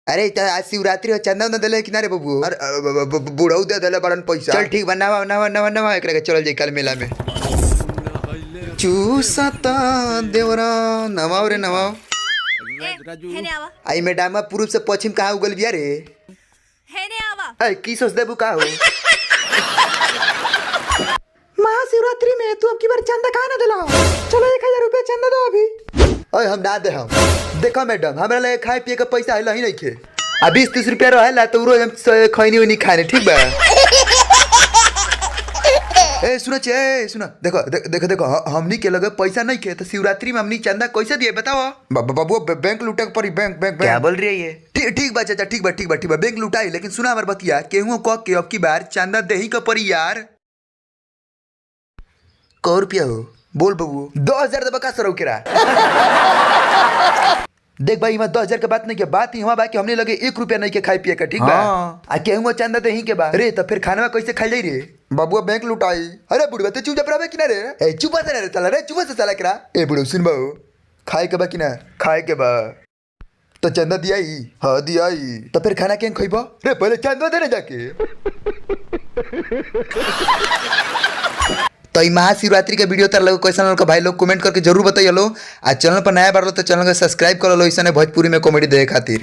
अरे आज शिवरात्रि हो, चंदा उंदा दिले किनारे बबू। अरे बुढ़ऊ दे दिले बड़न पैसा। चल ठीक बा, नवा नवा नवा नवा एकरा के चल जाई कल मेला में। चूसता देवरा नवाओ रे नवाओ। हेने आवा आई मैडम पूर्व से पश्चिम कहाँ उगल बिया रे? हेने आवा। अरे की सोच देबू का हो? महाशिवरात्रि में तू अब की बार चंदा कहाँ ना दिला? चलो 1000 रुपया चंदा दो अभी। अरे हम ना दे हम। देखो मैडम हमरा लगे खाए पिए का पैसा है ही नहीं खे। अब 20-30 रुपया रहेला तो रोज हम खैनी वैनी खाने, ठीक बा? ए सुनो देखो देखो देखो हमनी के लगे पैसा नहीं खे तो शिवरात्रि में हमनी चंदा कैसे दिए बताओ? बाबू बैंक लूटे के पड़ी, बैंक बैंक क्या बोल रही है ये? ठीक बा चाचा, ठीक बा बैंक लुटाई, लेकिन सुना हमार बतिया केहू कह के अब की बार चंदा दे ही का पड़ी यार। 100 रुपया हो बोल बबू। 2000 दबा का सरो केरा। देख भाई, 10,000 के बात नहीं के, बात ही हुआ बा कि हमने लगे 1 रुपया नहीं के खाए पिए का, ठीक बा? आ केहू चंदा दे ही के बा रे, तो फिर खाना कैसे खाई जाई रे? बाबू बैंक लुटाई। अरे बुढ़वा तो चुप रहा कि ना रे? ए चुप से रे चला रे, चुप से चला करा। ए बुढ़ऊ सुन बाबू, खाए के बा कि ना? खाए के बा तो चंदा दिया ही। हाँ दिया ही, तो फिर खाना केन खइबो रे? पहले चंदा देने जाके। तो ई महाशिवरात्रि के वीडियो तार लोग कैसा लगल भाई लोग कमेंट करके जरूर बताइए लो। आ चैनल पर नया बार लो तो चैनल को सब्सक्राइब कर लो ऐसा भोजपुरी में कॉमेडी देखे खातिर।